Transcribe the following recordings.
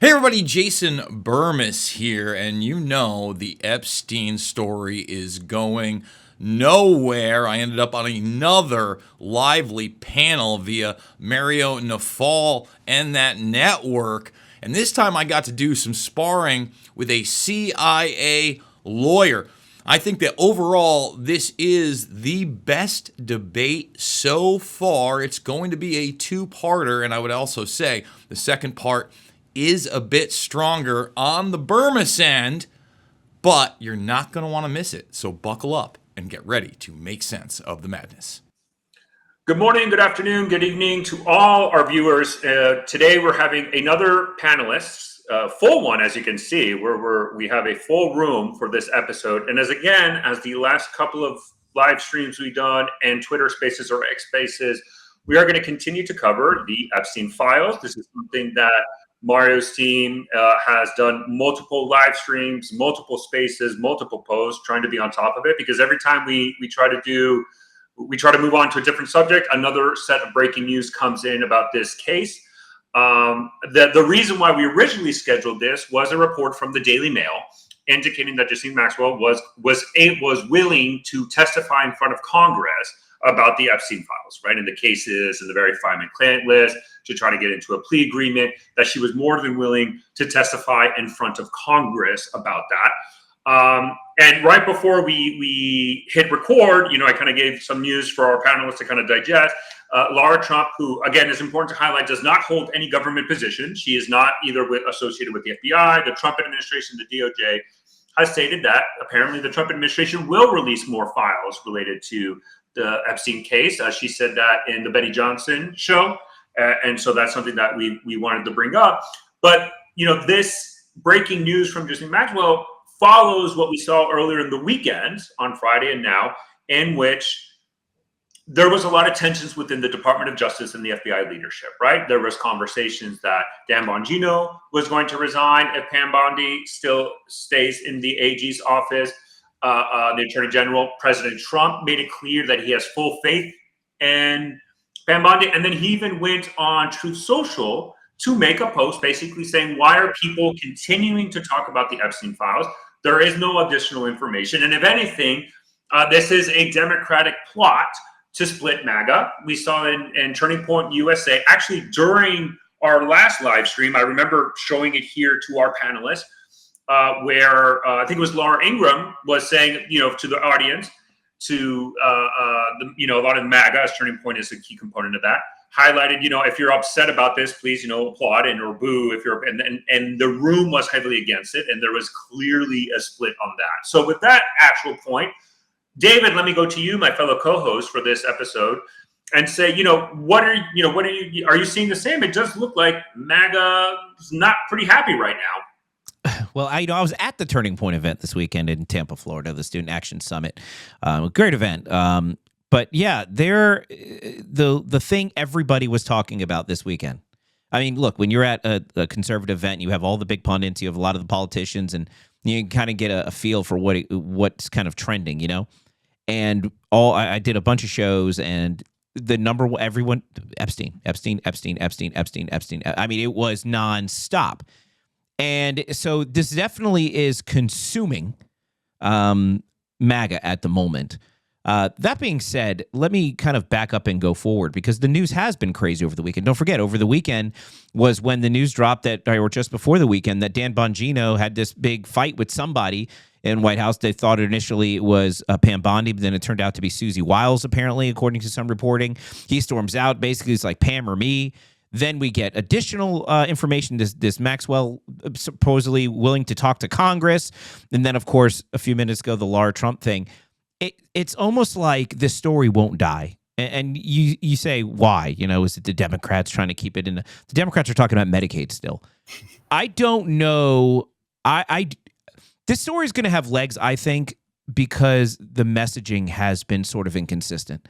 Hey everybody, Jason Bermas here, and you know the Epstein story is going nowhere. I ended up on another lively panel via Mario Nafal and that network, and this time I got to do some sparring with a CIA lawyer. I think that overall, this is the best debate so far. It's going to be a two-parter, and I would also say the second part is a bit stronger on the Bermas end, but you're not going to want to miss it. So buckle up and get ready to make sense of the madness. Good morning, good afternoon, good evening to all our viewers. Today we're having another panelist, full one, as you can see, where we have a full room for this episode. And as the last couple of live streams we've done and Twitter Spaces or X Spaces, we are going to continue to cover the Epstein files. This is something that Mario's team has done multiple live streams, multiple spaces, multiple posts, trying to be on top of it, because every time we try to move on to a different subject, another set of breaking news comes in about this case. The reason why we originally scheduled this was a report from the Daily Mail indicating that Ghislaine Maxwell was willing to testify in front of Congress about the Epstein files, right? And the cases and the verified client list, to try to get into a plea agreement, that she was more than willing to testify in front of Congress about that. And right before we hit record, I kind of gave some news for our panelists to kind of digest. Laura Trump, who, again, is important to highlight, does not hold any government position. She is not either associated with the FBI, the Trump administration, the DOJ, has stated that apparently the Trump administration will release more files related to the Epstein case. She said that in the Betty Johnson show. And so that's something that we wanted to bring up. But, this breaking news from Ghislaine Maxwell follows what we saw earlier in the weekend on Friday and now, in which there was a lot of tensions within the Department of Justice and the FBI leadership, right? There was conversations that Dan Bongino was going to resign if Pam Bondi still stays in the AG's office. The Attorney General, President Trump, made it clear that he has full faith in Pam Bondi. And then he even went on Truth Social to make a post basically saying, why are people continuing to talk about the Epstein files? There is no additional information. And if anything, this is a Democratic plot to split MAGA. We saw in Turning Point USA, actually during our last live stream, I remember showing it here to our panelists, where I think it was Laura Ingraham was saying, to the audience, to a lot of MAGA, as Turning Point is a key component of that, highlighted, if you're upset about this, please, applaud or boo if you're, and the room was heavily against it, and there was clearly a split on that. So with that actual point, David, let me go to you, my fellow co-host for this episode, and say, are you seeing the same? It does look like MAGA is not pretty happy right now. Well, I was at the Turning Point event this weekend in Tampa, Florida, the Student Action Summit. A great event. But yeah, the thing everybody was talking about this weekend. I mean, look, when you're at a conservative event, you have all the big pundits, you have a lot of the politicians, and you can kind of get a feel for what's kind of trending, And I did a bunch of shows, and the number one, everyone, Epstein. I mean, it was nonstop. And so this definitely is consuming MAGA at the moment. That being said, let me kind of back up and go forward, because the news has been crazy over the weekend. Don't forget, over the weekend was when the news dropped or just before the weekend, that Dan Bongino had this big fight with somebody in White House. They thought initially it was Pam Bondi, but then it turned out to be Susie Wiles, apparently, according to some reporting. He storms out. Basically, it's like Pam or me. Then we get additional information, this Maxwell supposedly willing to talk to Congress. And then, of course, a few minutes ago, the Laura Trump thing. It's almost like this story won't die. And you say, why? Is it the Democrats trying to keep it in? The Democrats are talking about Medicaid still. I don't know. This story is going to have legs, I think, because the messaging has been sort of inconsistent.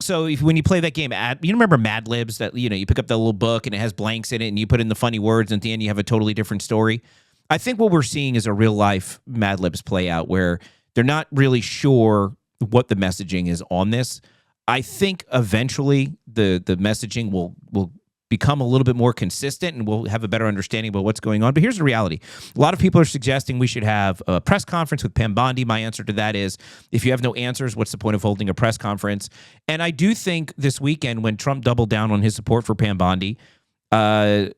So when you play that game, you remember Mad Libs, that you pick up that little book and it has blanks in it and you put in the funny words and at the end you have a totally different story. I think what we're seeing is a real life Mad Libs play out where they're not really sure what the messaging is on this. I think eventually the messaging will become a little bit more consistent and we'll have a better understanding about what's going on. But here's the reality. A lot of people are suggesting we should have a press conference with Pam Bondi. My answer to that is, if you have no answers, what's the point of holding a press conference? And I do think this weekend, when Trump doubled down on his support for Pam Bondi, I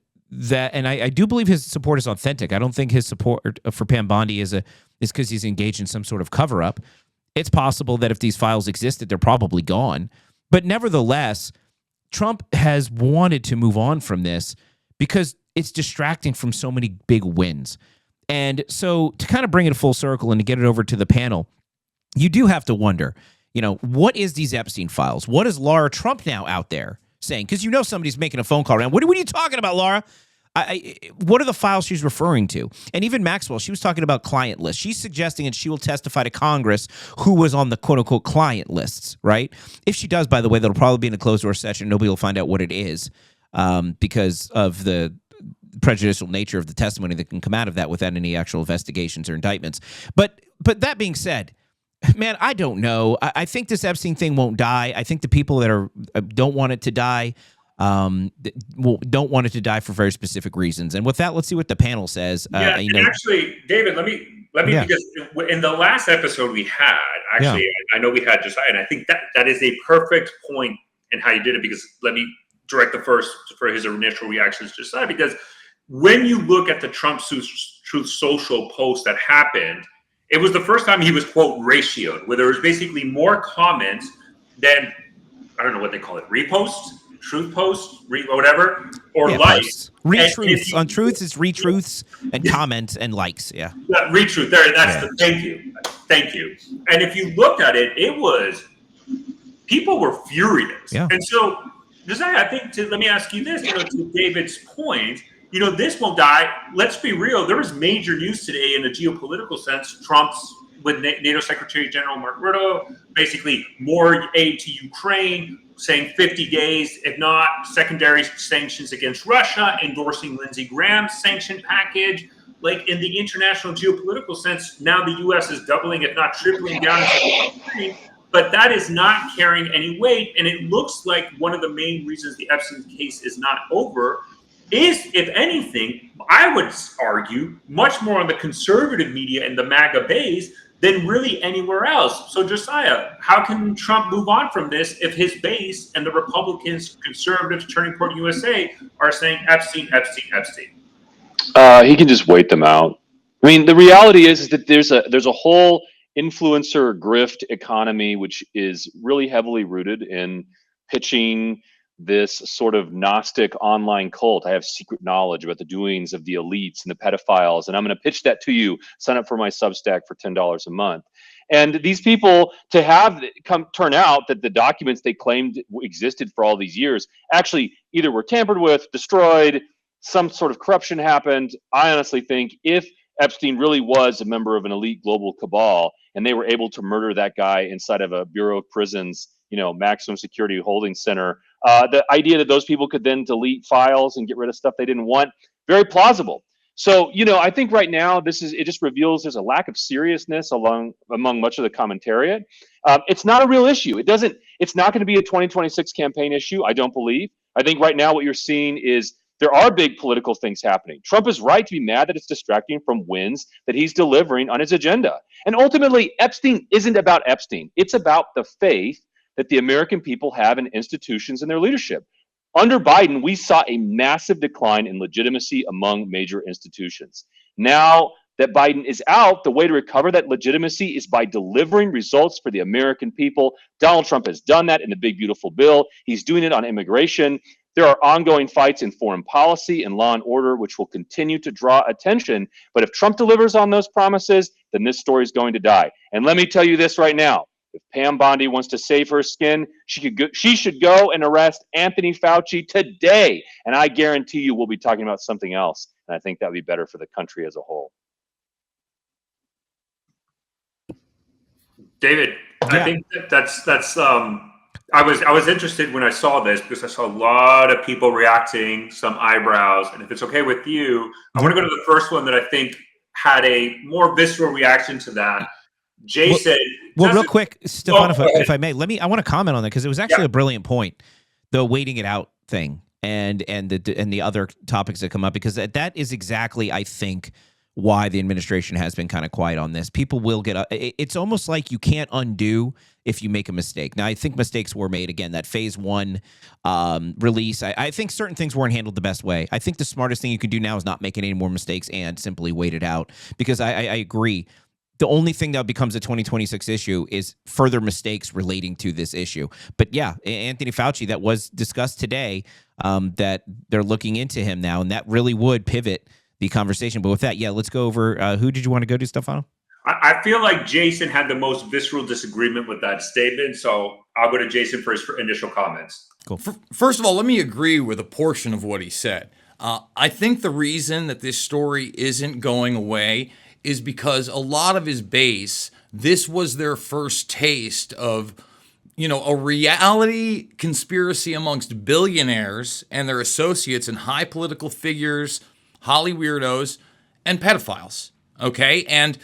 do believe his support is authentic. I don't think his support for Pam Bondi is because he's engaged in some sort of cover-up. It's possible that if these files existed, they're probably gone. But nevertheless, Trump has wanted to move on from this because it's distracting from so many big wins. And so to kind of bring it full circle and to get it over to the panel, you do have to wonder, what is these Epstein files? What is Laura Trump now out there saying? Because somebody's making a phone call around. What are you talking about, Laura? What are the files she's referring to? And even Maxwell, she was talking about client lists. She's suggesting that she will testify to Congress who was on the quote-unquote client lists, right? If she does, by the way, that'll probably be in a closed-door session. Nobody will find out what it is because of the prejudicial nature of the testimony that can come out of that without any actual investigations or indictments. But that being said, man, I don't know. I think this Epstein thing won't die. I think the people that don't want it to die don't want it to die for very specific reasons. And with that, let's see what the panel says. And actually, David, let me because in the last episode we had, I know we had Josiah, and I think that is a perfect point in how you did it, because let me direct the first for his initial reactions to Josiah, because when you look at the Trump Truth Social post that happened, it was the first time he was, quote, ratioed, where there was basically more comments than, I don't know what they call it, reposts? Truth posts, whatever, or likes. Retruths. On truths, it's retruths and comments and likes. Yeah. Retruth. Thank you. And if you looked at it, people were furious. Yeah. And so, Josiah, I think let me ask you this, to David's point, this won't die. Let's be real. There was major news today in a geopolitical sense. Trump's with NATO Secretary General Mark Rutte, basically more aid to Ukraine, saying 50 days, if not secondary sanctions against Russia, endorsing Lindsey Graham's sanction package. Like, in the international geopolitical sense, now the U.S. is doubling, if not tripling down into Ukraine, but that is not carrying any weight. And it looks like one of the main reasons the Epstein case is not over is, if anything, I would argue, much more on the conservative media and the MAGA base than really anywhere else. So, Josiah, how can Trump move on from this if his base and the Republicans, conservatives, Turning Point USA are saying Epstein, Epstein, Epstein? He can just wait them out. I mean, the reality is that there's a whole influencer grift economy, which is really heavily rooted in pitching this sort of Gnostic online cult. I have secret knowledge about the doings of the elites and the pedophiles, and I'm going to pitch that to you. Sign up for my Substack for $10 a month. And these people, to have turn out that the documents they claimed existed for all these years actually either were tampered with, destroyed, some sort of corruption happened. I honestly think if Epstein really was a member of an elite global cabal and they were able to murder that guy inside of a Bureau of Prisons, maximum security holding center, the idea that those people could then delete files and get rid of stuff they didn't want, very plausible. So, I think right now it just reveals there's a lack of seriousness among much of the commentariat. It's not a real issue. It's not going to be a 2026 campaign issue, I don't believe. I think right now what you're seeing is there are big political things happening. Trump is right to be mad that it's distracting from wins that he's delivering on his agenda. And ultimately, Epstein isn't about Epstein. It's about the faith that the American people have in institutions and their leadership. Under Biden, we saw a massive decline in legitimacy among major institutions. Now that Biden is out, the way to recover that legitimacy is by delivering results for the American people. Donald Trump has done that in the big, beautiful bill. He's doing it on immigration. There are ongoing fights in foreign policy and law and order, which will continue to draw attention. But if Trump delivers on those promises, then this story is going to die. And let me tell you this right now. If Pam Bondi wants to save her skin, she should go and arrest Anthony Fauci today. And I guarantee you we'll be talking about something else. And I think that would be better for the country as a whole. David, I think that's I was interested when I saw this because I saw a lot of people reacting, some eyebrows. And if it's okay with you, I want to go to the first one that I think had a more visceral reaction to that. Jay said, well, real quick, Stefan, if I may, I want to comment on that because it was actually a brilliant point, the waiting it out thing. and the other topics that come up, because that is exactly, I think, why the administration has been kind of quiet on this. People will get it's almost like you can't undo if you make a mistake. Now, I think mistakes were made. Again, that phase one release, I think certain things weren't handled the best way. I think the smartest thing you can do now is not make any more mistakes and simply wait it out, because I agree. The only thing that becomes a 2026 issue is further mistakes relating to this issue. But yeah, Anthony Fauci, that was discussed today, that they're looking into him now, and that really would pivot the conversation. But with that, yeah, let's go over, who did you want to go to, Stefano? I feel like Jason had the most visceral disagreement with that statement, so I'll go to Jason first for initial comments. Cool. First of all, let me agree with a portion of what he said. I think the reason that this story isn't going away is because a lot of his base, this was their first taste of, a reality conspiracy amongst billionaires and their associates and high political figures, Holly weirdos, and pedophiles. Okay? And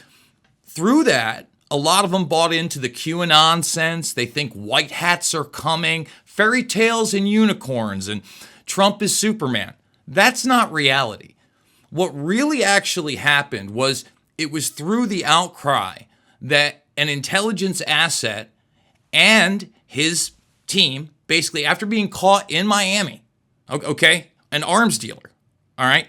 through that, a lot of them bought into the QAnon sense. They think white hats are coming, fairy tales and unicorns, and Trump is Superman. That's not reality. What really actually happened was it was through the outcry that an intelligence asset and his team, basically after being caught in Miami, okay, an arms dealer, all right,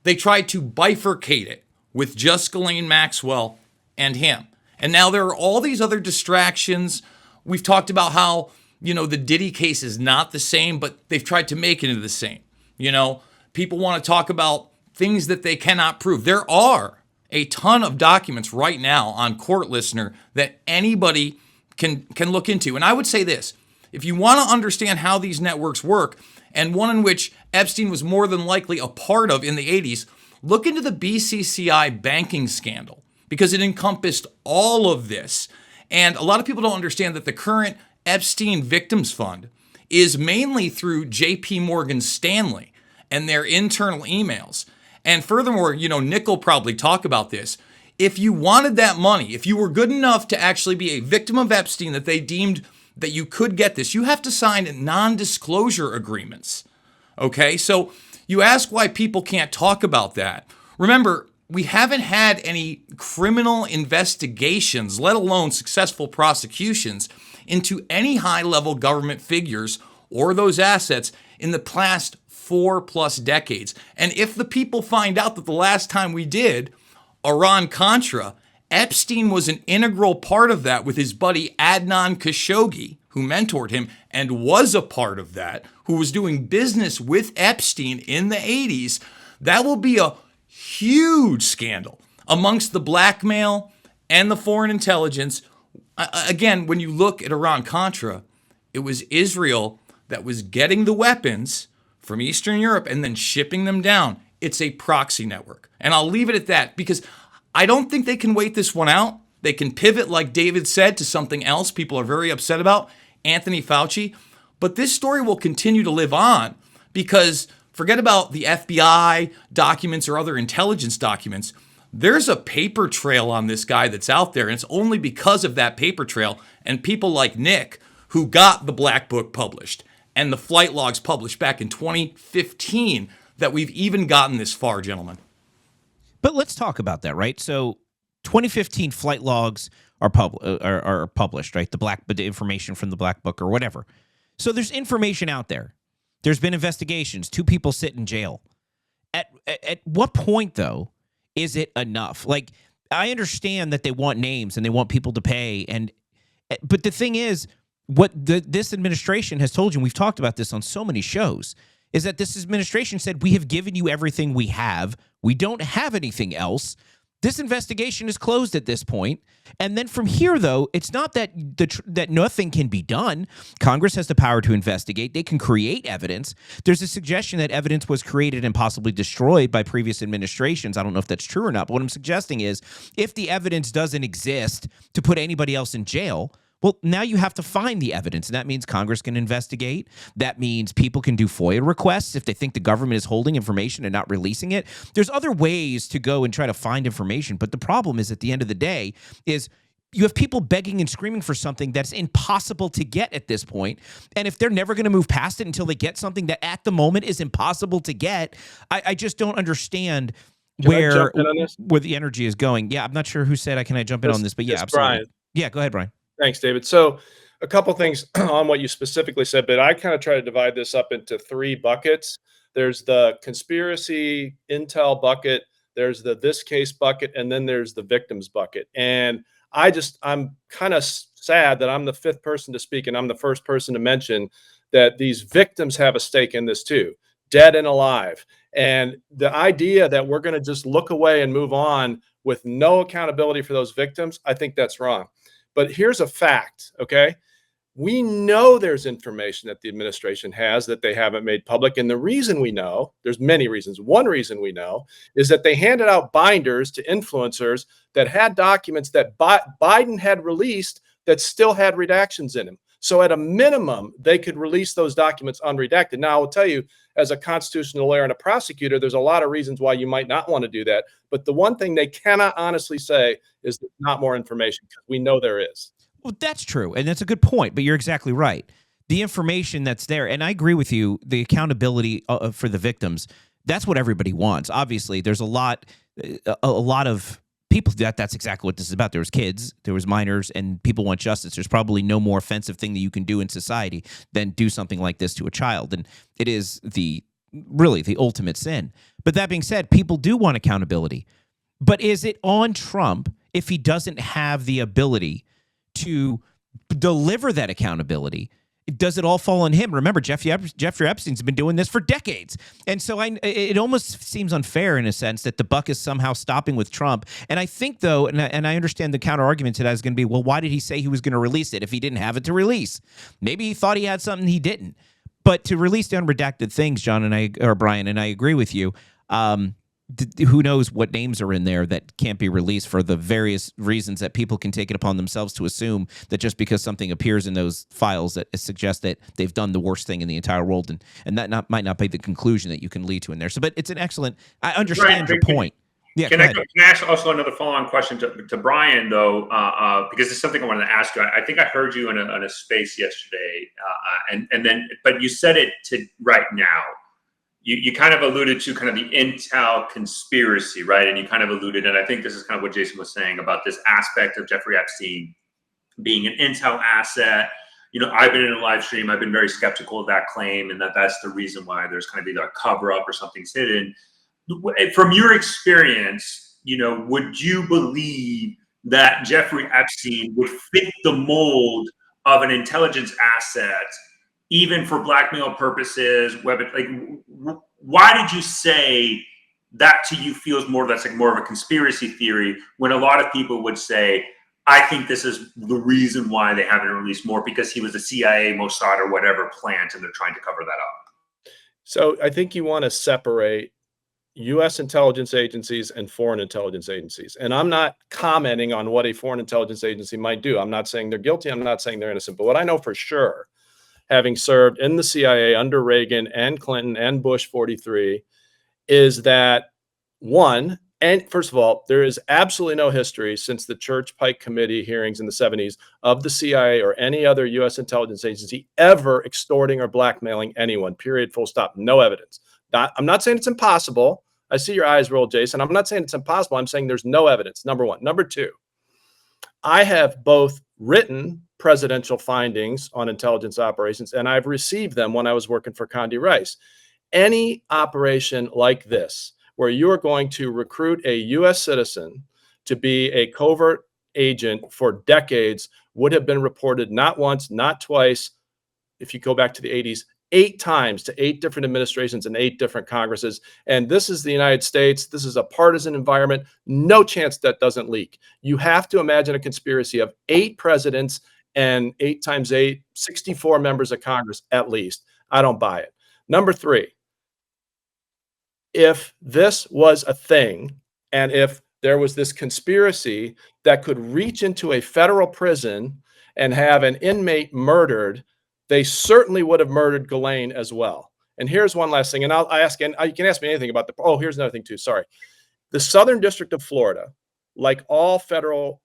they tried to bifurcate it with just Ghislaine Maxwell and him. And now there are all these other distractions. We've talked about how, the Diddy case is not the same, but they've tried to make it into the same. People want to talk about things that they cannot prove. There are a ton of documents right now on Court Listener that anybody can look into. And I would say this, if you want to understand how these networks work, and one in which Epstein was more than likely a part of in the 80s, look into the BCCI banking scandal, because it encompassed all of this. And a lot of people don't understand that the current Epstein Victims Fund is mainly through JP Morgan Stanley and their internal emails. And furthermore, Nick will probably talk about this. If you wanted that money, if you were good enough to actually be a victim of Epstein, that they deemed that you could get this, you have to sign non-disclosure agreements. Okay, so you ask why people can't talk about that. Remember, we haven't had any criminal investigations, let alone successful prosecutions, into any high-level government figures or those assets in the past 4+ decades. And if the people find out that the last time we did Iran-Contra, Epstein was an integral part of that with his buddy Adnan Khashoggi, who mentored him and was a part of that, who was doing business with Epstein in the 80s, that will be a huge scandal amongst the blackmail and the foreign intelligence. Again, when you look at Iran-Contra, it was Israel that was getting the weapons from Eastern Europe and then shipping them down. It's a proxy network. And I'll leave it at that, because I don't think they can wait this one out. They can pivot, like David said, to something else people are very upset about, Anthony Fauci. But this story will continue to live on, because forget about the FBI documents or other intelligence documents. There's a paper trail on this guy that's out there, and it's only because of that paper trail and people like Nick who got the Black Book published and the flight logs published back in 2015 that we've even gotten this far, gentlemen. But let's talk about that, right? So 2015 flight logs are published, right? The information from the Black Book or whatever. So there's information out there. There's been investigations. 2 people sit in jail. At what point, though, is it enough? Like, I understand that they want names and they want people to pay, but the thing is, what this administration has told you, and we've talked about this on so many shows, is that this administration said, we have given you everything we have. We don't have anything else. This investigation is closed at this point. And then from here, though, it's not that that nothing can be done. Congress has the power to investigate. They can create evidence. There's a suggestion that evidence was created and possibly destroyed by previous administrations. I don't know if that's true or not. But what I'm suggesting is, if the evidence doesn't exist to put anybody else in jail, well, now you have to find the evidence, and that means Congress can investigate. That means people can do FOIA requests if they think the government is holding information and not releasing it. There's other ways to go and try to find information, but the problem is, at the end of the day, is you have people begging and screaming for something that's impossible to get at this point. And if they're never going to move past it until they get something that at the moment is impossible to get, I just don't understand where the energy is going. Yeah, I'm not sure who said can I jump in on this, but yeah, absolutely. Brian. Yeah, go ahead, Brian. Thanks, David. So a couple things on what you specifically said, but I kind of try to divide this up into 3 buckets. There's the conspiracy intel bucket, there's the this case bucket, and then there's the victims bucket. And I'm kind of sad that I'm the 5th person to speak, and I'm the first person to mention that these victims have a stake in this too, dead and alive. And the idea that we're going to just look away and move on with no accountability for those victims, I think that's wrong. But here's a fact, okay? We know there's information that the administration has that they haven't made public. And the reason we know, there's many reasons. One reason we know is that they handed out binders to influencers that had documents that Biden had released that still had redactions in them. So at a minimum, they could release those documents unredacted. Now, I will tell you, as a constitutional lawyer and a prosecutor, there's a lot of reasons why you might not want to do that. But the one thing they cannot honestly say is there's not more information, because we know there is. Well, that's true. And that's a good point, but you're exactly right. The information that's there, and I agree with you, the accountability for the victims, that's what everybody wants. Obviously, there's a lot of people that's exactly what this is about. There was kids, there was minors, and people want justice. There's probably no more offensive thing that you can do in society than do something like this to a child. And it is really the ultimate sin. But that being said, people do want accountability. But is it on Trump if he doesn't have the ability to deliver that accountability? Does it all fall on him? Remember, Jeffrey Epstein's been doing this for decades. And so it almost seems unfair in a sense that the buck is somehow stopping with Trump. And I think, though, and I understand the counter argument to that is going to be, well, why did he say he was going to release it if he didn't have it to release? Maybe he thought he had something he didn't. But to release the unredacted things, Brian, and I agree with you, who knows what names are in there that can't be released for the various reasons that people can take it upon themselves to assume that just because something appears in those files that suggests that they've done the worst thing in the entire world, and that might not be the conclusion that you can lead to in there. So, but it's an excellent. I understand your point. Yeah, can I ask also another follow-on question to Brian, though, because it's something I wanted to ask you. I think I heard you in a space yesterday, but you said it to right now. You kind of alluded to kind of the intel conspiracy, right? And you kind of alluded, and I think this is kind of what Jason was saying about this aspect of Jeffrey Epstein being an intel asset. You know, I've been in a live stream. I've been very skeptical of that claim, and that's the reason why there's kind of either a cover up or something's hidden. From your experience, you know, would you believe that Jeffrey Epstein would fit the mold of an intelligence asset, even for blackmail purposes? Why did you say that to you feels that's like more of a conspiracy theory, when a lot of people would say, I think this is the reason why they haven't released more, because he was a CIA, Mossad, or whatever plant, and they're trying to cover that up? So I think you want to separate U.S. intelligence agencies and foreign intelligence agencies. And I'm not commenting on what a foreign intelligence agency might do. I'm not saying they're guilty. I'm not saying they're innocent. But what I know for sure, having served in the CIA under Reagan and Clinton and Bush 43, is that one, and first of all, there is absolutely no history since the Church Pike Committee hearings in the 70s of the CIA or any other U.S. intelligence agency ever extorting or blackmailing anyone, period, full stop. No evidence. I'm not saying it's impossible. I see your eyes roll, Jason. I'm not saying it's impossible. I'm saying there's no evidence, number one. Number two, I have both written presidential findings on intelligence operations, and I've received them when I was working for Condi Rice. Any operation like this, where you are going to recruit a U.S. citizen to be a covert agent for decades, would have been reported not once, not twice, if you go back to the 80s, 8 times to 8 different administrations and 8 different Congresses. And this is the United States. This is a partisan environment. No chance that doesn't leak. You have to imagine a conspiracy of 8 presidents and 8 times 8, 64 members of Congress at least. I don't buy it. Number 3, if this was a thing, and if there was this conspiracy that could reach into a federal prison and have an inmate murdered, they certainly would have murdered Ghislaine as well. And here's one last thing, and I'll ask, and you can ask me anything about here's another thing too, sorry. The Southern District of Florida, like all federal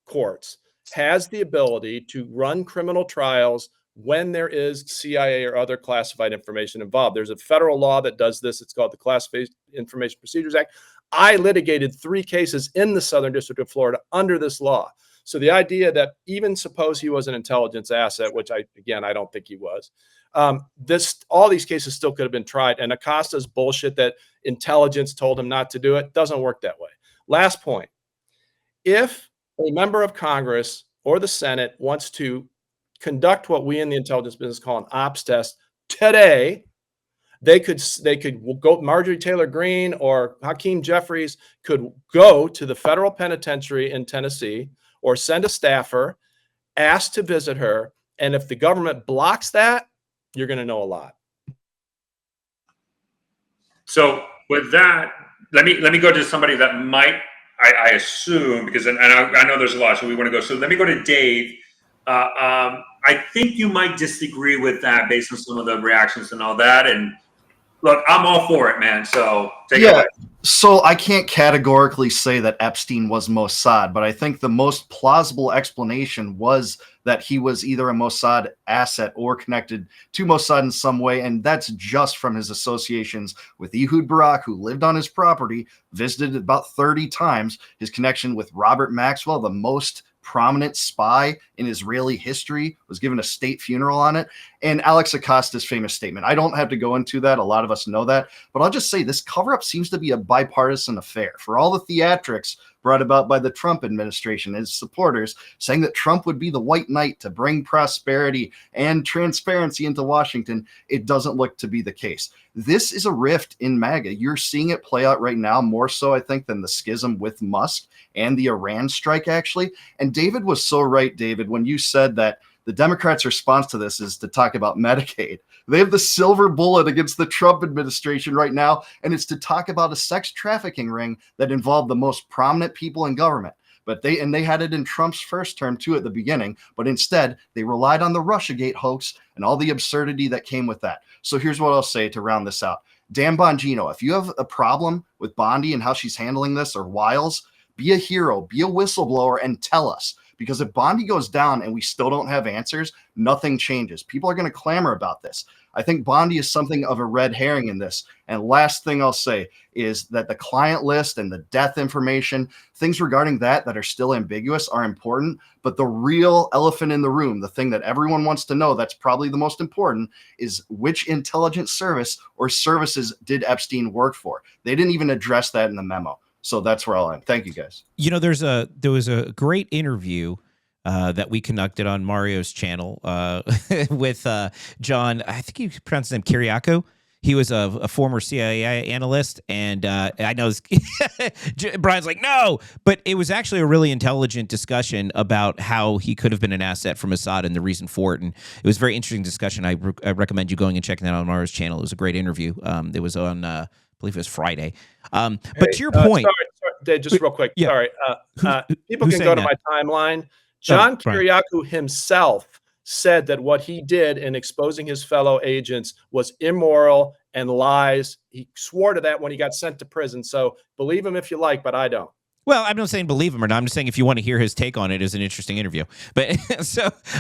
courts, has the ability to run criminal trials when there is CIA or other classified information involved. There's a federal law that does this. It's called the Classified Information Procedures Act. I litigated 3 cases in the Southern District of Florida under this law. So the idea that even suppose he was an intelligence asset, which I don't think he was, all these cases still could have been tried. And Acosta's bullshit that intelligence told him not to do it doesn't work that way. Last point. If a member of Congress or the Senate wants to conduct what we in the intelligence business call an ops test today, they could go, Marjorie Taylor Greene or Hakeem Jeffries could go to the federal penitentiary in Tennessee or send a staffer, ask to visit her. And if the government blocks that, you're going to know a lot. So with that, let me go to somebody that might, I assume, because and I know there's a lot, so we want to go. So let me go to Dave. I think you might disagree with that based on some of the reactions and all that. And look, I'm all for it, man. So take it away. So I can't categorically say that Epstein was Mossad, but I think the most plausible explanation was that he was either a Mossad asset or connected to Mossad in some way, and that's just from his associations with Ehud Barak, who lived on his property, visited about 30 times, his connection with Robert Maxwell, the most prominent spy in Israeli history, was given a state funeral on it, and Alex Acosta's famous statement. I don't have to go into that. A lot of us know that, but I'll just say this cover-up seems to be a bipartisan affair. For all the theatrics brought about by the Trump administration and his supporters, saying that Trump would be the white knight to bring prosperity and transparency into Washington, it doesn't look to be the case. This is a rift in MAGA. You're seeing it play out right now, more so, I think, than the schism with Musk and the Iran strike, actually. And David was so right, David, when you said that the Democrats' response to this is to talk about Medicaid. They have the silver bullet against the Trump administration right now, and it's to talk about a sex trafficking ring that involved the most prominent people in government. But they had it in Trump's first term too at the beginning, but instead they relied on the Russiagate hoax and all the absurdity that came with that. So here's what I'll say to round this out. Dan Bongino, if you have a problem with Bondi and how she's handling this, or Wiles, be a hero, be a whistleblower, and tell us. Because if Bondi goes down and we still don't have answers, nothing changes. People are going to clamor about this. I think Bondi is something of a red herring in this. And last thing I'll say is that the client list and the death information, things regarding that are still ambiguous, are important. But the real elephant in the room, the thing that everyone wants to know, that's probably the most important, is which intelligence service or services did Epstein work for? They didn't even address that in the memo. So that's where I'll end. Thank you, guys. You know, there was a great interview that we conducted on Mario's channel with John. I think you pronounce his name Kiriakou. He was a former CIA analyst, and I know Brian's like, no, but it was actually a really intelligent discussion about how he could have been an asset from Assad and the reason for it. And it was a very interesting discussion. I recommend you going and checking that out on Mario's channel. It was a great interview. It was on, I believe it was Friday. But to your point. Sorry, Dave, just real quick. Yeah. Sorry. People can go to my timeline. John Kiriakou himself said that what he did in exposing his fellow agents was immoral and lies. He swore to that when he got sent to prison. So believe him if you like, but I don't. Well, I'm not saying believe him or not. I'm just saying if you want to hear his take on it, is an interesting interview. But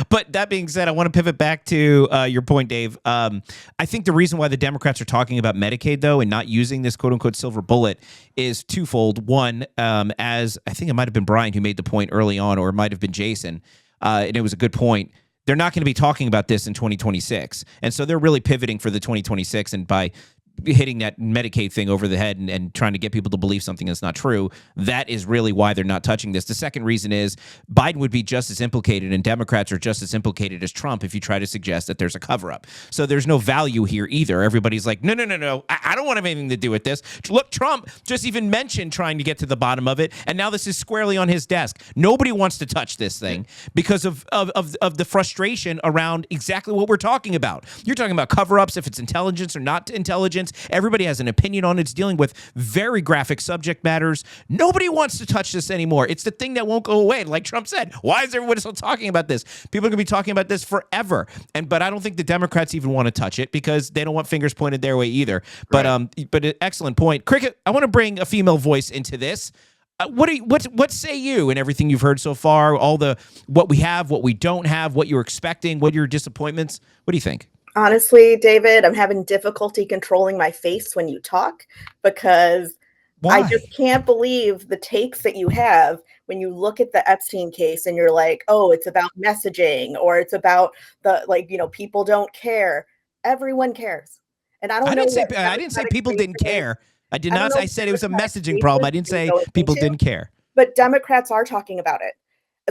but that being said, I want to pivot back to your point, Dave. I think the reason why the Democrats are talking about Medicaid, though, and not using this quote unquote silver bullet is twofold. One, as I think it might have been Brian who made the point early on, or it might have been Jason, and it was a good point. They're not going to be talking about this in 2026. And so they're really pivoting for the 2026, and by hitting that Medicaid thing over the head and trying to get people to believe something that's not true, that is really why they're not touching this. The second reason is Biden would be just as implicated, and Democrats are just as implicated as Trump if you try to suggest that there's a cover-up. So there's no value here either. Everybody's like, no. I don't want to have anything to do with this. Look, Trump just even mentioned trying to get to the bottom of it, and now this is squarely on his desk. Nobody wants to touch this thing because of the frustration around exactly what we're talking about. You're talking about cover-ups, if it's intelligence or not intelligence. Everybody has an opinion on it. It's dealing with very graphic subject matters. Nobody wants to touch this anymore. It's the thing that won't go away. Like Trump said, why is everybody still talking about this? People are going to be talking about this forever. But I don't think the Democrats even want to touch it because they don't want fingers pointed their way either. Right. But an excellent point. Cricket, I want to bring a female voice into this. What say you and everything you've heard so far? All the what we have, what we don't have, what you're expecting, what your disappointments. What do you think? Honestly, David, I'm having difficulty controlling my face when you talk because I Why? just can't believe the takes that you have when you look at the Epstein case and you're like, oh, it's about messaging or it's about the people don't care. Everyone cares. And I don't know what I didn't say Democratic people didn't spaces. care. I did I don't not. know I what said it was a Democratic messaging problem. I spaces didn't you're say going people into, didn't care. but Democrats are talking about it.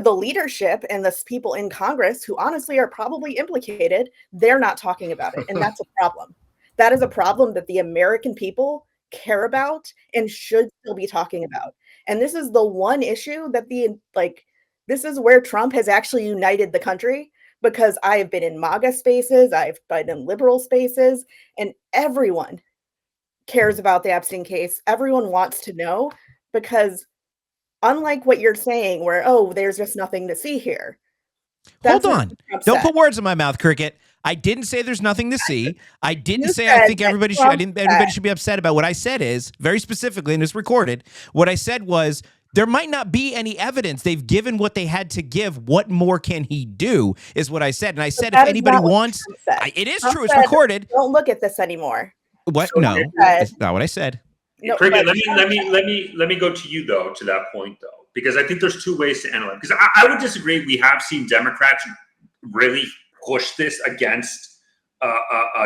The leadership and the people in Congress who honestly are probably implicated, they're not talking about it. And that's a problem. That is a problem that the American people care about and should still be talking about. And this is the one issue that this is where Trump has actually united the country because I have been in MAGA spaces, I've been in liberal spaces, and everyone cares about the Epstein case. Everyone wants to know because unlike what you're saying where, oh, there's just nothing to see here. Hold That's not on. what Trump Don't said. put words in my mouth, Cricket. I didn't say there's nothing to see. I didn't You say I said think that everybody should. Trump Everybody said- should be upset about what I said. Is very specifically, and it's recorded. What I said was there might not be any evidence. They've given what they had to give. What more can he do? Is what I said. And I said if that is anybody not what wants, Trump said. it is Trump true. It's said, recorded. Don't look at this anymore. What? So No, you said- that's not what I said. No, Cricket, but let me go to you though, to that point though, because I think there's two ways to analyze. Because I would disagree. We have seen Democrats really push this against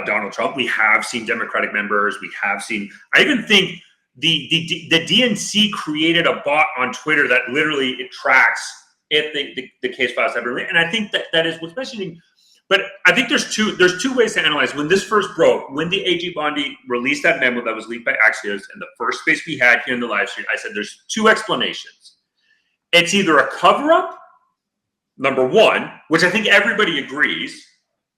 Donald Trump. We have seen Democratic members. We have seen. I even think the DNC created a bot on Twitter that literally it tracks if the case files have been written. And I think that is what's messaging. But I think there's two ways to analyze. When this first broke, when the AG Bondi released that memo that was leaked by Axios, and the first space we had here in the live stream, I said there's two explanations. It's either a cover-up, number one, which I think everybody agrees,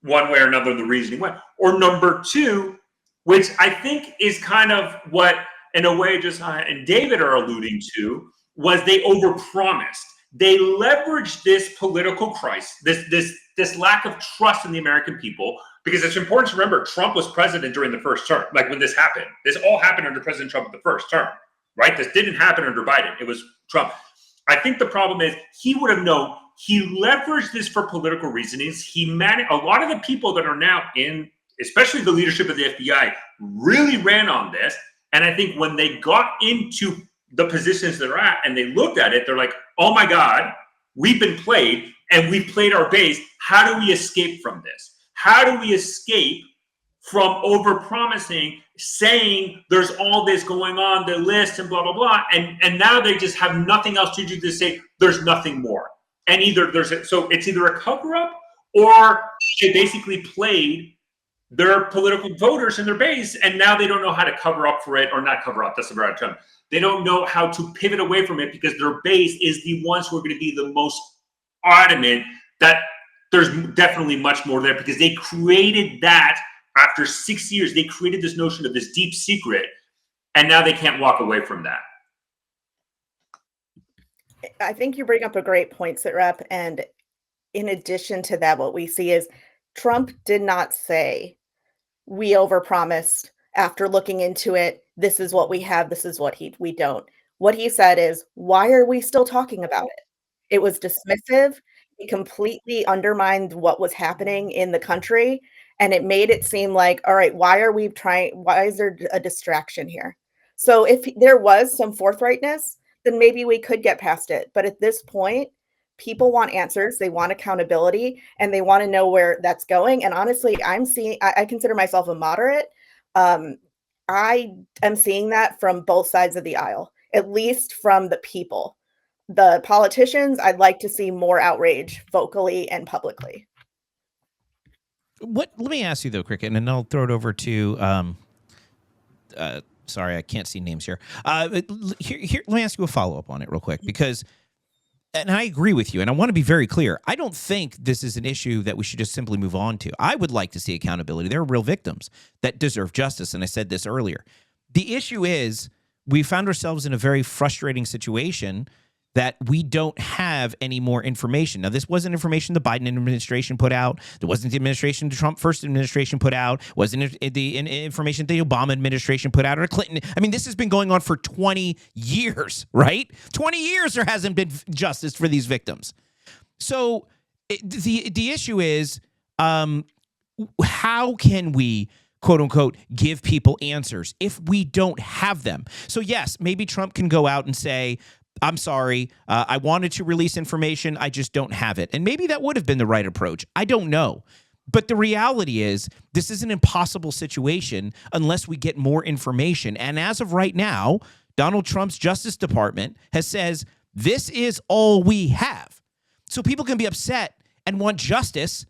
one way or another, the reasoning why, or number two, which I think is kind of what, in a way, Josiah and David are alluding to, was they overpromised. They leveraged this political crisis, this lack of trust in the American people, because it's important to remember Trump was president during the first term. Like when this happened, this all happened under President Trump the first term, right? This didn't happen under Biden. It was Trump. I think the problem is he would have known. He leveraged this for political reasons. He managed a lot of the people that are now in, especially the leadership of the FBI, really ran on this. And I think when they got into the positions they're at and they looked at it, they're like, oh my God, we've been played and we've played our base. How do we escape from this? How do we escape from overpromising, saying there's all this going on, the list and blah, blah, blah. And now they just have nothing else to do to say there's nothing more. And so it's either a cover up or they basically played their political voters in their base, and now they don't know how to cover up for it, or not cover up, that's the right term. They don't know how to pivot away from it because their base is the ones who are going to be the most adamant that there's definitely much more there, because they created that after 6 years. They created this notion of this deep secret, and now they can't walk away from that. I think you bring up a great point, Sitrep. And in addition to that, what we see is Trump did not say, we overpromised after looking into it. This is what we have. This is what we don't. What he said is, why are we still talking about it? It was dismissive. It completely undermined what was happening in the country. And it made it seem like, all right, why is there a distraction here? So if there was some forthrightness, then maybe we could get past it. But at this point, people want answers, they want accountability, and they want to know where that's going. And honestly, I consider myself a moderate. I am seeing that from both sides of the aisle, at least from the people. The politicians, I'd like to see more outrage vocally and publicly. Let me ask you though, Cricket, and then I'll throw it over to sorry, I can't see names here. Here, let me ask you a follow-up on it real quick, because, and I agree with you, and I want to be very clear. I don't think this is an issue that we should just simply move on to. I would like to see accountability. There are real victims that deserve justice, and I said this earlier. The issue is we found ourselves in a very frustrating situation that we don't have any more information. Now, this wasn't information the Biden administration put out. There wasn't the administration the Trump first administration put out. Wasn't the information the Obama administration put out or Clinton. I mean, this has been going on for 20 years, right? 20 years there hasn't been justice for these victims. So the issue is, how can we, quote unquote, give people answers if we don't have them? So yes, maybe Trump can go out and say, I'm sorry, I wanted to release information, I just don't have it. And maybe that would have been the right approach. I don't know. But the reality is, this is an impossible situation unless we get more information. And as of right now, Donald Trump's Justice Department has says, this is all we have. So people can be upset and want justice,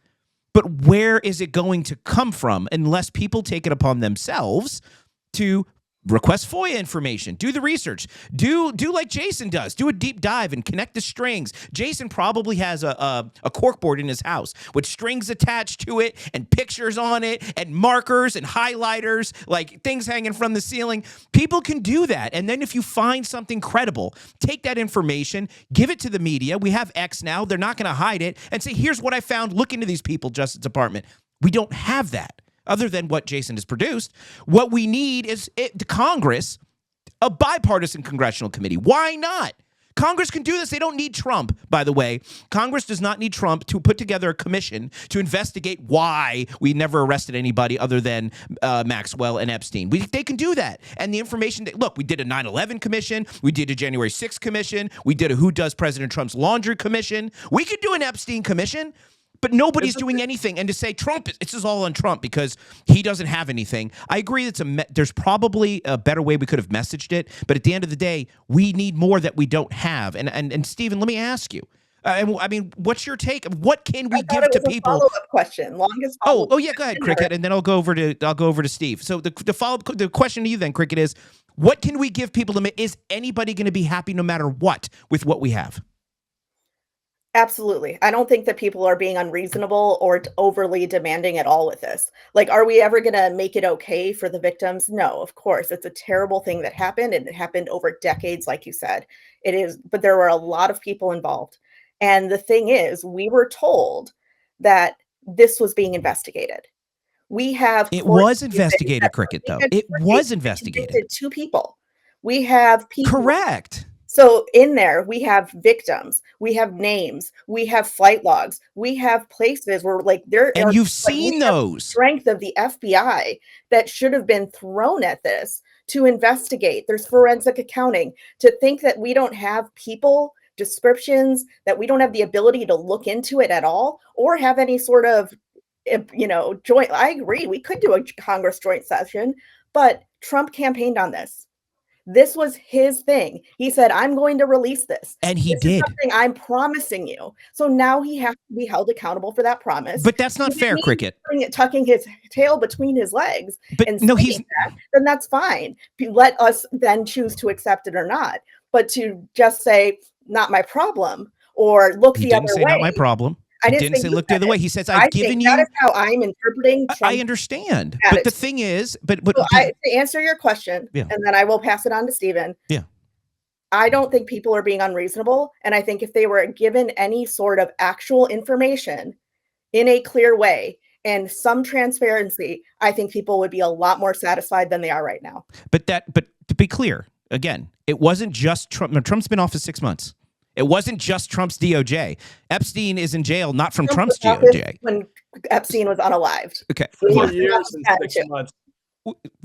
but where is it going to come from unless people take it upon themselves to request FOIA information, do the research, do like Jason does, do a deep dive and connect the strings. Jason probably has a corkboard in his house with strings attached to it and pictures on it and markers and highlighters, like things hanging from the ceiling. People can do that. And then if you find something credible, take that information, give it to the media. We have X now. They're not going to hide it and say, here's what I found. Look into these people, Justice Department. We don't have that. Other than what Jason has produced, what we need is the Congress, a bipartisan congressional committee. Why not? Congress can do this. They don't need Trump, by the way. Congress does not need Trump to put together a commission to investigate why we never arrested anybody other than Maxwell and Epstein. They can do that. And the information that, look, we did a 9/11 commission. We did a January 6th commission. We did a Who Does President Trump's Laundry commission. We could do an Epstein commission. But nobody's doing anything. And to say Trump, it's just all on Trump because he doesn't have anything. I agree there's probably a better way we could have messaged it. But at the end of the day, we need more that we don't have. And Stephen, let me ask you. I mean, what's your take? What can we give to people? Follow-up question. Longest follow-up Oh yeah, go ahead, Cricket, and then I'll go over to Steve. So the question to you then, Cricket, is what can we give people is anybody going to be happy no matter what with what we have? Absolutely. I don't think that people are being unreasonable or overly demanding at all with this. Like, are we ever going to make it okay for the victims? No, of course. It's a terrible thing that happened, and it happened over decades, like you said. It is, but there were a lot of people involved. And the thing is, we were told that this was being investigated. We have It was investigated, Cricket, though. It was investigated. 2 people. We have people. Correct. So in there, we have victims, we have names, we have flight logs, we have places where and you've seen those strength of the FBI that should have been thrown at this to investigate. There's forensic accounting. To think that we don't have people descriptions, that we don't have the ability to look into it at all, or have any sort of, joint. I agree, we could do a Congress joint session, but Trump campaigned on this. This was his thing. He said, I'm going to release this. And he this did. Is something I'm promising you. So now he has to be held accountable for that promise. But that's not fair, Cricket. Tucking his tail between his legs and no, then that's fine. Let us then choose to accept it or not. But to just say, not my problem, or look the other way. He didn't say not my problem. I didn't say look the other way. He says, I've given you. That is how I'm interpreting Trump's I understand. But the thing is, to answer your question, and then I will pass it on to Stephen. Yeah. I don't think people are being unreasonable. And I think if they were given any sort of actual information in a clear way and some transparency, I think people would be a lot more satisfied than they are right now. But to be clear, again, it wasn't just Trump. No, Trump's been off for 6 months. It wasn't just Trump's DOJ. Epstein is in jail, not from Trump's DOJ. When Epstein was unalived. Okay. 4 years and 6 months.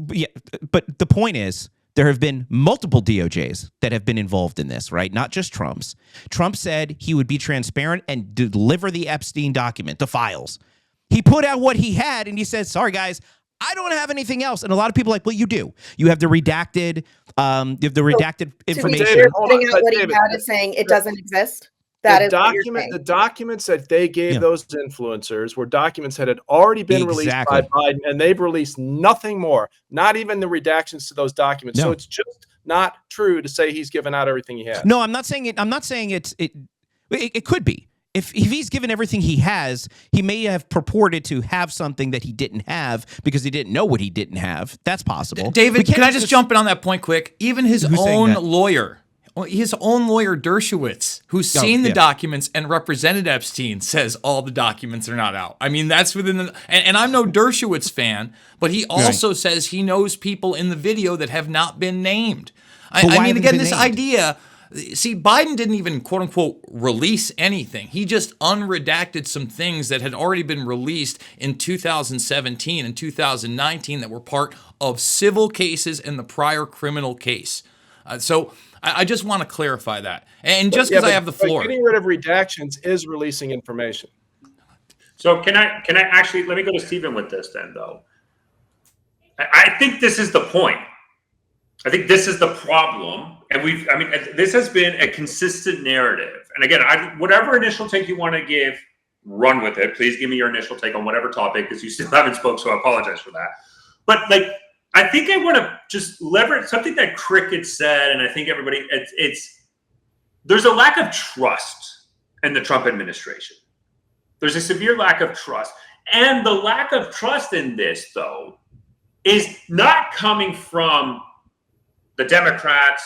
Yeah, but the point is, there have been multiple DOJs that have been involved in this, right? Not just Trump's. Trump said he would be transparent and deliver the Epstein document, the files. He put out what he had, and he said, sorry, guys, I don't have anything else. And a lot of people are like, well, you do. You have the redacted, information. Putting out what he had is saying it doesn't exist. The documents that they gave those influencers were documents that had already been released by Biden, and they've released nothing more, not even the redactions to those documents. No. So it's just not true to say he's given out everything he has. No, I'm not saying it. I'm not saying it could be. If he's given everything he has, he may have purported to have something that he didn't have because he didn't know what he didn't have. That's possible. David, can I just jump in on that point quick? Even his own lawyer Well, his own lawyer, Dershowitz, who's seen the documents and represented Epstein, says all the documents are not out. I mean, that's within the... And I'm no Dershowitz fan, but he also says he knows people in the video that have not been named. I mean, again, this idea... See, Biden didn't even, quote unquote, release anything. He just unredacted some things that had already been released in 2017 and 2019 that were part of civil cases in the prior criminal case. So I just want to clarify that. And just because I have the floor. Getting rid of redactions is releasing information. So can I actually, let me go to Stephen with this then, though. I think this is the point. I think this is the problem. And this has been a consistent narrative. And again, whatever initial take you want to give, run with it. Please give me your initial take on whatever topic, because you still haven't spoke, so I apologize for that. But I think I want to just leverage something that Cricket said, and I think everybody, there's a lack of trust in the Trump administration. There's a severe lack of trust. And the lack of trust in this, though, is not coming from the Democrats,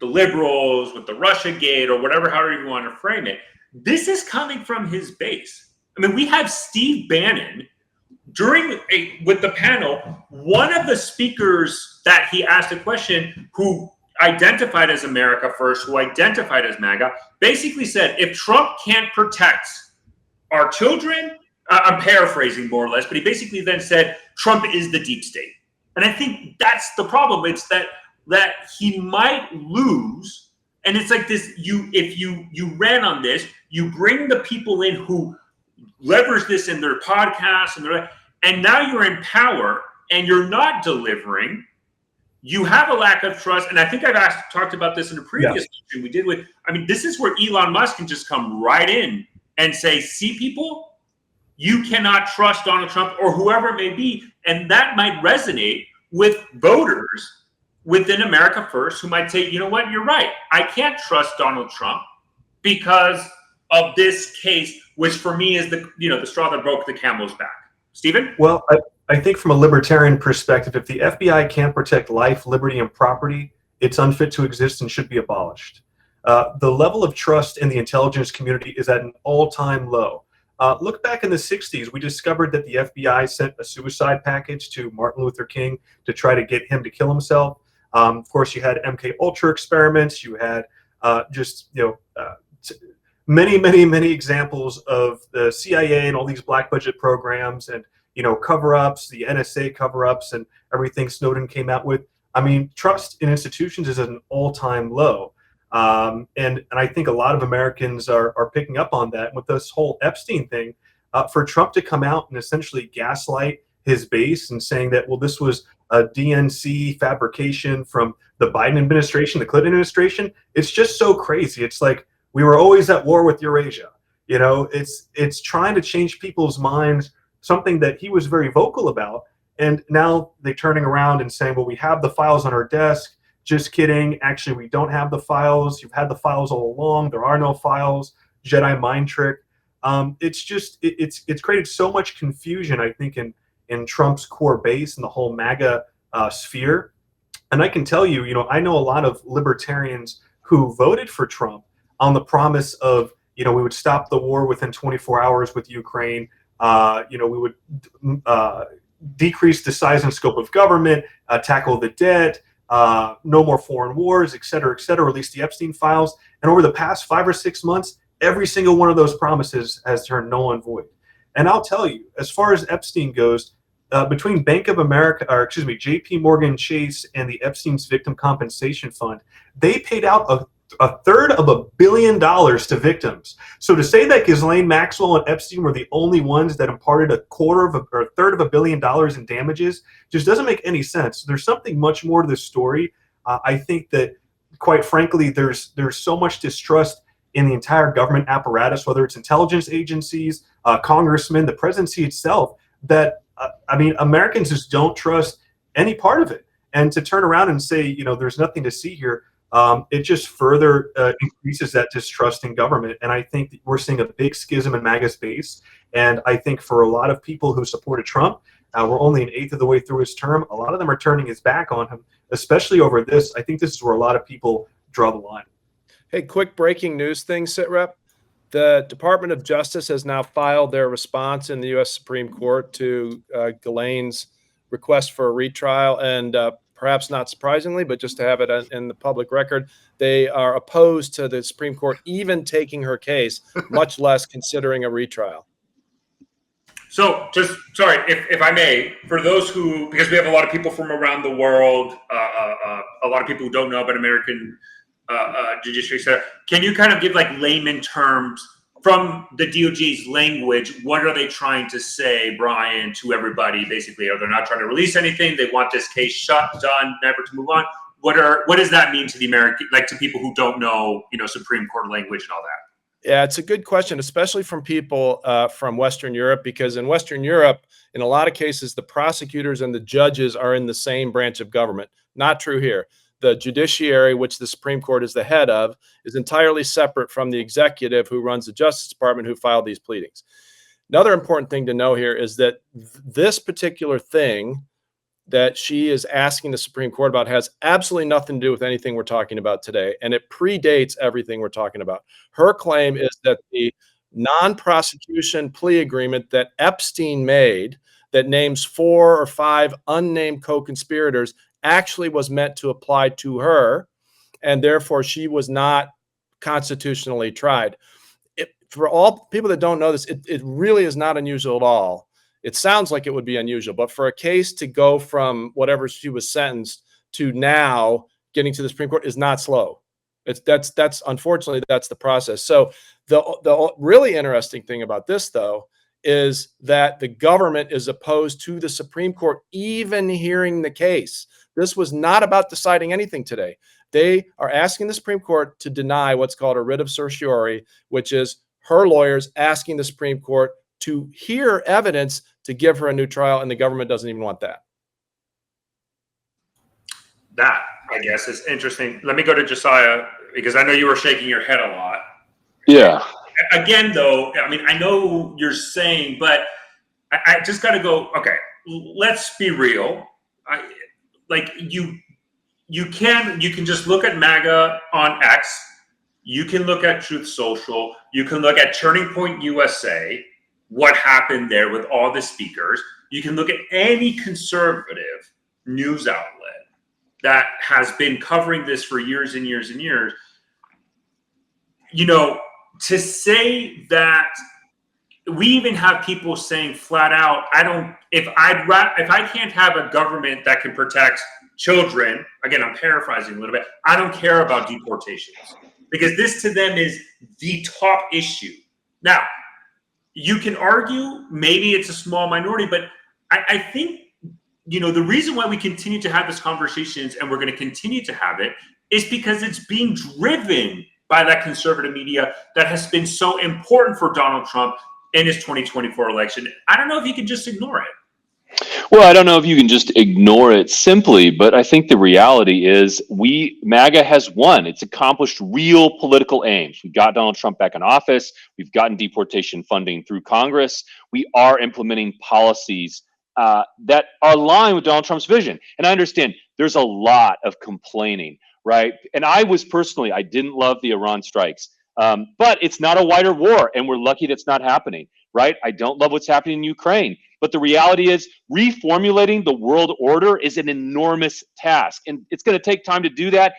the liberals, with the Russiagate, or however you want to frame it. This is coming from his base. I mean, we have Steve Bannon with the panel. One of the speakers that he asked a question, who identified as America First, who identified as MAGA, basically said, if Trump can't protect our children, I'm paraphrasing more or less, but he basically then said, Trump is the deep state. And I think that's the problem. It's that he might lose. And it's like this, if you ran on this, you bring the people in who leverage this in their podcasts, and now you're in power and you're not delivering. You have a lack of trust. And I think I've talked about this in a previous issue we did with, this is where Elon Musk can just come right in and say, see, people, you cannot trust Donald Trump or whoever it may be. And that might resonate with voters within America First, who might say, you know what, you're right. I can't trust Donald Trump because of this case, which for me is the straw that broke the camel's back. Stephen? Well, I think from a libertarian perspective, if the FBI can't protect life, liberty, and property, it's unfit to exist and should be abolished. The level of trust in the intelligence community is at an all-time low. Look back in the 60s, we discovered that the FBI sent a suicide package to Martin Luther King to try to get him to kill himself. Of course, you had MK Ultra experiments. You had many examples of the CIA and all these black budget programs and cover-ups, the NSA cover-ups, and everything Snowden came out with. Trust in institutions is at an all-time low, and I think a lot of Americans are picking up on that with this whole Epstein thing. For Trump to come out and essentially gaslight his base and saying that, well, this was a DNC fabrication from the Biden administration, the Clinton administration, it's just so crazy. It's like we were always at war with Eurasia. It's trying to change people's minds, something that he was very vocal about. And now they're turning around and saying, well, we have the files on our desk. Just kidding. Actually, we don't have the files. You've had the files all along. There are no files. Jedi mind trick. It's created so much confusion, I think, in Trump's core base and the whole MAGA sphere. And I can tell you, I know a lot of libertarians who voted for Trump on the promise of, we would stop the war within 24 hours with Ukraine. We would decrease the size and scope of government, tackle the debt, no more foreign wars, et cetera, release the Epstein files. And over the past 5 or 6 months, every single one of those promises has turned null and void. And I'll tell you, as far as Epstein goes, between Bank of America, JP Morgan Chase and the Epstein's Victim Compensation Fund, they paid out a third of $1 billion to victims. So to say that Ghislaine Maxwell and Epstein were the only ones that imparted a third of $1 billion in damages just doesn't make any sense. There's something much more to this story. I think that, quite frankly, there's so much distrust in the entire government apparatus, whether it's intelligence agencies, congressmen, the presidency itself, that Americans just don't trust any part of it. And to turn around and say, there's nothing to see here, it just further increases that distrust in government. And I think that we're seeing a big schism in MAGA's base. And I think for a lot of people who supported Trump, we're only an eighth of the way through his term. A lot of them are turning his back on him, especially over this. I think this is where a lot of people draw the line. Hey, quick breaking news thing, SitRep. The Department of Justice has now filed their response in the U.S. Supreme Court to Ghislaine's request for a retrial. And perhaps not surprisingly, but just to have it in the public record, they are opposed to the Supreme Court even taking her case, much less considering a retrial. So just, sorry, if I may, for those who, because we have a lot of people from around the world, a lot of people who don't know about American judiciary, etc. Can you kind of give like layman terms from the DOJ's language? What are they trying to say, Brian, to everybody? Basically, are they not trying to release anything? They want this case shut, done, never to move on. What does that mean to the American, like to people who don't know, Supreme Court language and all that? Yeah, it's a good question, especially from people from Western Europe, because in Western Europe, in a lot of cases, the prosecutors and the judges are in the same branch of government. Not true here. The judiciary, which the Supreme Court is the head of, is entirely separate from the executive who runs the Justice Department, who filed these pleadings. Another important thing to know here is that this particular thing that she is asking the Supreme Court about has absolutely nothing to do with anything we're talking about today, and it predates everything we're talking about. Her claim is that the non-prosecution plea agreement that Epstein made that names 4 or 5 unnamed co-conspirators actually was meant to apply to her, and therefore she was not constitutionally tried. For all people that don't know this, it really is not unusual at all. It sounds like it would be unusual, but for a case to go from whatever she was sentenced to now getting to the Supreme Court is not slow. That's unfortunately that's the process. So the really interesting thing about this, though, is that the government is opposed to the Supreme Court even hearing the case. This was not about deciding anything today. They are asking the Supreme Court to deny what's called a writ of certiorari, which is her lawyers asking the Supreme Court to hear evidence to give her a new trial, and the government doesn't even want that. That, I guess, is interesting. Let me go to Josiah, because I know you were shaking your head a lot. Yeah. Again, though, I mean, I know you're saying, but I just got to go, okay, let's be real. You can just look at MAGA on X. You can look at Truth Social. You can look at Turning Point USA, what happened there with all the speakers. You can look at any conservative news outlet that has been covering this for years and years and years. To say that, we even have people saying flat out, if I can't have a government that can protect children, again, I'm paraphrasing a little bit, I don't care about deportations, because this to them is the top issue. Now, you can argue maybe it's a small minority, but I think, the reason why we continue to have these conversations, and we're going to continue to have it, is because it's being driven by that conservative media that has been so important for Donald Trump in his 2024 election. I don't know if you can just ignore it. Well, I don't know if you can just ignore it simply, but I think the reality is MAGA has won. It's accomplished real political aims. We got Donald Trump back in office. We've gotten deportation funding through Congress. We are implementing policies that are aligned with Donald Trump's vision. And I understand there's a lot of complaining, right? And I didn't love the Iran strikes, but it's not a wider war, and we're lucky that's not happening, right? I don't love what's happening in Ukraine, but the reality is reformulating the world order is an enormous task, and it's going to take time to do that.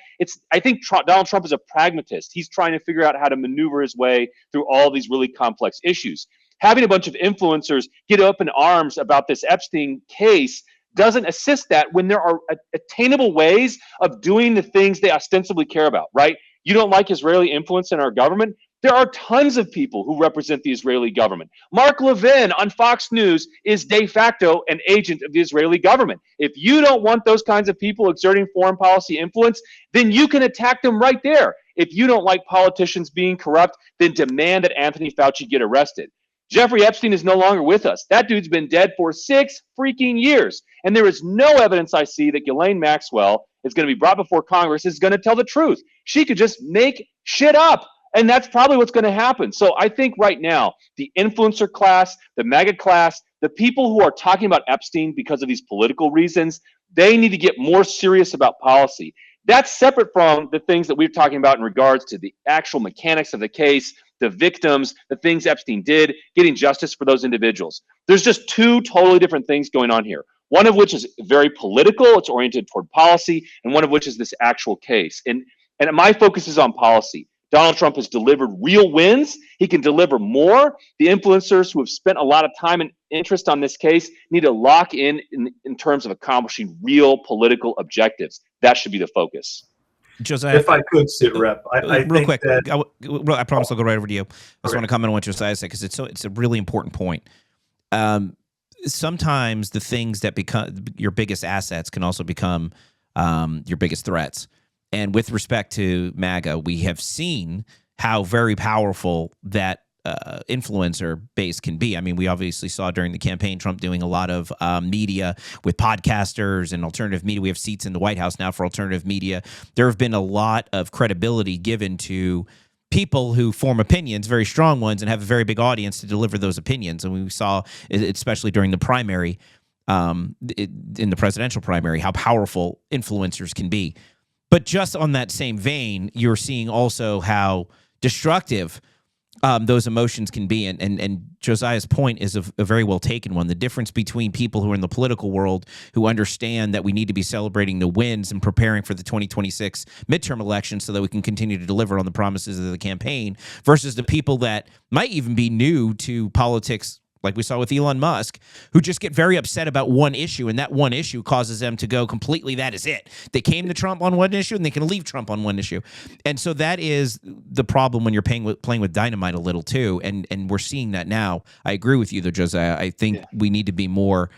I think Donald Trump is a pragmatist. He's trying to figure out how to maneuver his way through all these really complex issues. Having a bunch of influencers get up in arms about this Epstein case doesn't assist that when there are attainable ways of doing the things they ostensibly care about, right? You don't like Israeli influence in our government? There are tons of people who represent the Israeli government. Mark Levin on Fox News is de facto an agent of the Israeli government. If you don't want those kinds of people exerting foreign policy influence, then you can attack them right there. If you don't like politicians being corrupt, then demand that Anthony Fauci get arrested. Jeffrey Epstein is no longer with us. That dude's been dead for 6 freaking years. And there is no evidence I see that Ghislaine Maxwell is going to be brought before Congress is going to tell the truth. She could just make shit up. And that's probably what's going to happen. So I think right now, the influencer class, the MAGA class, the people who are talking about Epstein because of these political reasons, they need to get more serious about policy. That's separate from the things that we're talking about in regards to the actual mechanics of the case, the victims, the things Epstein did, getting justice for those individuals. There's just two totally different things going on here. One of which is very political, it's oriented toward policy, and one of which is this actual case. And my focus is on policy. Donald Trump has delivered real wins. He can deliver more. The influencers who have spent a lot of time and interest on this case need to lock in terms of accomplishing real political objectives. That should be the focus. Josiah, if I could, Sid Rep, I real think quick, that I promise I'll go right over to you. I just Okay. want to comment on what Josiah said because it's a really important point. Sometimes the things that become your biggest assets can also become your biggest threats. And with respect to MAGA, we have seen how very powerful that influencer base can be. I mean, we obviously saw during the campaign Trump doing a lot of media with podcasters and alternative media. We have seats in the White House now for alternative media. There have been a lot of credibility given to people who form opinions, very strong ones, and have a very big audience to deliver those opinions. And we saw, especially during the primary, in the presidential primary, how powerful influencers can be. But just on that same vein, you're seeing also how destructive those emotions can be. And Josiah's point is a very well taken one. The difference between people who are in the political world who understand that we need to be celebrating the wins and preparing for the 2026 midterm election so that we can continue to deliver on the promises of the campaign versus the people that might even be new to politics, like we saw with Elon Musk, who just get very upset about one issue, and that one issue causes them to go completely, that is it. They came to Trump on one issue, and they can leave Trump on one issue. And so that is the problem when you're playing with dynamite a little, too, and we're seeing that now. I agree with you, though, Josiah. I think we need to be more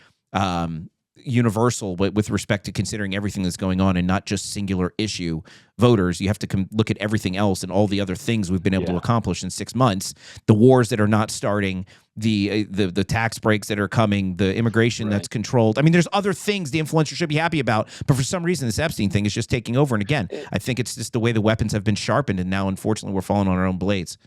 universal with respect to considering everything that's going on and not just singular issue voters. You have to look at everything else and all the other things we've been able to accomplish in 6 months, the wars that are not starting, the tax breaks that are coming, the immigration that's controlled. I mean, there's other things the influencers should be happy about, but for some reason this Epstein thing is just taking over. And again, I think it's just the way the weapons have been sharpened, and now unfortunately we're falling on our own blades.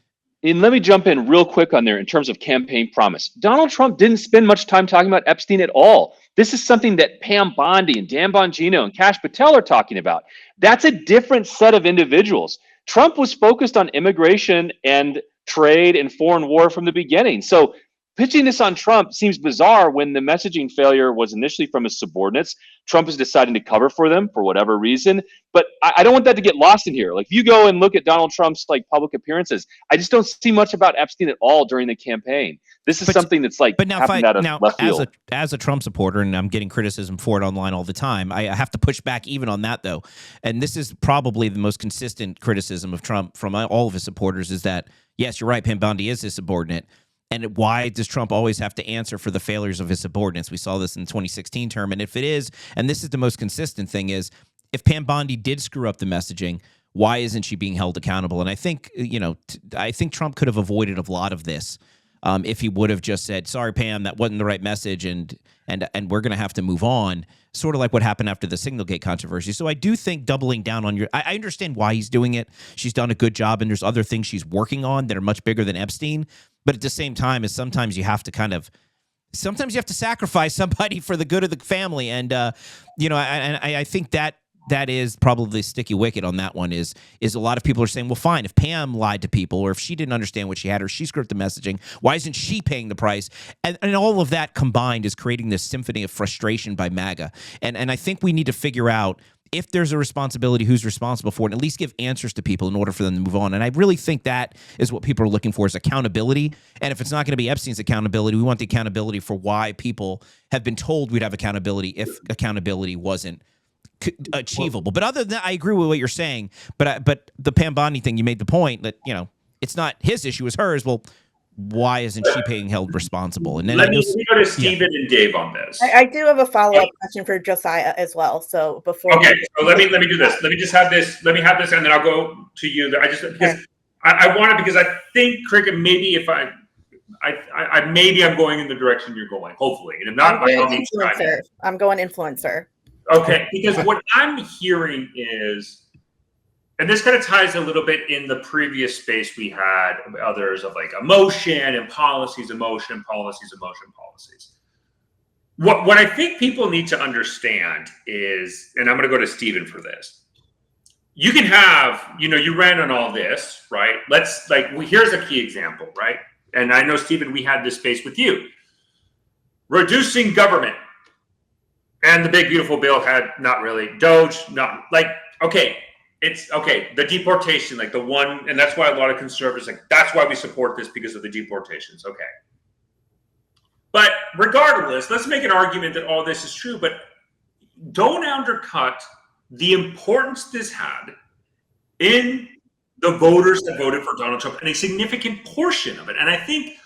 And let me jump in real quick on there in terms of campaign promise. Donald Trump didn't spend much time talking about Epstein at all. This is something that Pam Bondi and Dan Bongino and Kash Patel are talking about. That's a different set of individuals. Trump was focused on immigration and trade and foreign war from the beginning. So pitching this on Trump seems bizarre when the messaging failure was initially from his subordinates. Trump is deciding to cover for them for whatever reason. But I don't want that to get lost in here. Like, if you go and look at Donald Trump's public appearances, I just don't see much about Epstein at all during the campaign. This is something that's happened out of left field. As a Trump supporter, and I'm getting criticism for it online all the time, I have to push back even on that, though. And this is probably the most consistent criticism of Trump from all of his supporters is that, yes, you're right, Pam Bondi is his subordinate. And why does Trump always have to answer for the failures of his subordinates? We saw this in the 2016 term. And if it is, and this is the most consistent thing, is if Pam Bondi did screw up the messaging, why isn't she being held accountable? And I think, I think Trump could have avoided a lot of this if he would have just said, sorry, Pam, that wasn't the right message, and we're going to have to move on, sort of like what happened after the Signalgate controversy. So I do think doubling down on I understand why he's doing it. She's done a good job, and there's other things she's working on that are much bigger than Epstein. But at the same time, sometimes you have to sacrifice somebody for the good of the family. And, I think that is probably the sticky wicket on that one is a lot of people are saying, well, fine, if Pam lied to people or if she didn't understand what she had or she screwed up the messaging, why isn't she paying the price? And all of that combined is creating this symphony of frustration by MAGA. And I think we need to figure out if there's a responsibility, who's responsible for it, and at least give answers to people in order for them to move on. And I really think that is what people are looking for, is accountability. And if it's not going to be Epstein's accountability, we want the accountability for why people have been told we'd have accountability if accountability wasn't achievable. But other than that, I agree with what you're saying. But the Pam Bondi thing, you made the point that, it's not his issue, it's hers. Well, why isn't she being held responsible? And then let me go to Stephen and Dave on this. I do have a follow-up question for Josiah as well. So before so let me do this. Let me just have this. Let me have this, and then I'll go to you. Because I want to, because I think, Cricket, maybe if I maybe I'm going in the direction you're going, hopefully, and if not, by all means, I'm going influencer. Okay, because what I'm hearing is, and this kind of ties a little bit in the previous space we had others of emotion and policies, emotion, policies, emotion, policies. What I think people need to understand is, and I'm going to go to Stephen for this, you can have, you ran on all this, right? Here's a key example, right? And I know, Stephen, we had this space with you. Reducing government. And the big, beautiful bill had not really. Doge, not like, okay, it's okay. The deportation, like the one, and that's why a lot of conservatives, that's why we support this, because of the deportations. Okay. But regardless, let's make an argument that all this is true, but don't undercut the importance this had in the voters that voted for Donald Trump, and a significant portion of it. And I think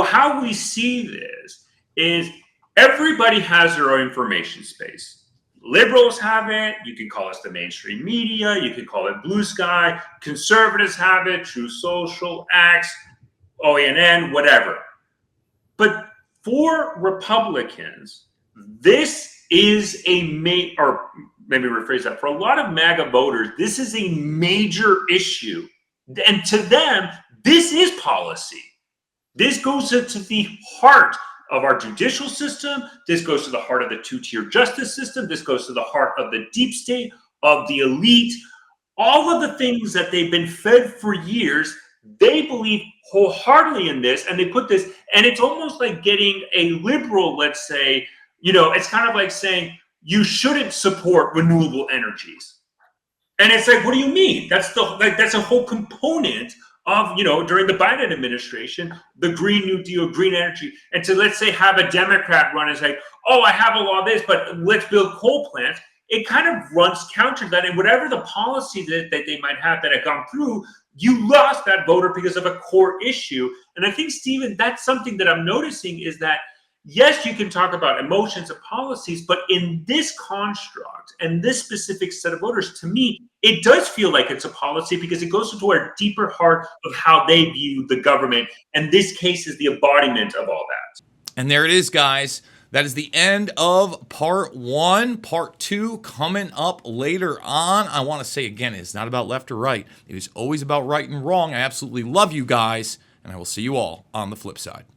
how we see this is everybody has their own information space. Liberals have it. You can call us the mainstream media. You can call it blue sky. Conservatives have it. True Social, X, OANN, whatever. But for Republicans, this is or maybe rephrase that, for a lot of MAGA voters, this is a major issue. And to them, this is policy. This goes to the heart of our judicial system. This goes to the heart of the two-tier justice system. This goes to the heart of the deep state, of the elite. All of the things that they've been fed for years, they believe wholeheartedly in this, and they put this, and it's almost like getting a liberal, let's say, it's kind of like saying you shouldn't support renewable energies. And it's like, what do you mean? That's a whole component of, during the Biden administration, the Green New Deal, green energy. And to, let's say, have a Democrat run and say, oh, I have a law this, but let's build coal plants. It kind of runs counter to that. And whatever the policy that they might have that had gone through, you lost that voter because of a core issue. And I think, Stephen, that's something that I'm noticing is that, yes, you can talk about emotions and policies, but in this construct and this specific set of voters, to me, it does feel like it's a policy because it goes into our deeper heart of how they view the government. And this case is the embodiment of all that. And there it is, guys. That is the end of part one. Part two coming up later on. I want to say again, it's not about left or right. It is always about right and wrong. I absolutely love you guys, and I will see you all on the flip side.